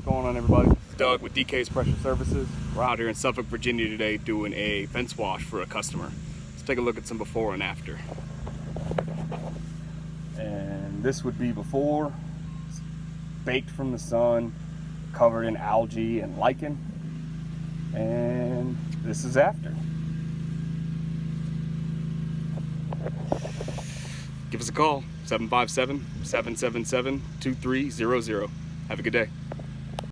going on, everybody? It's Doug with DK's Pressure Services. We're out here in Suffolk, Virginia today doing a fence wash for a customer. Let's take a look at some before and after. And this would be before, it's baked from the sun, covered in algae and lichen. And this is after. Give us a call, 757-777-2300. Have a good day.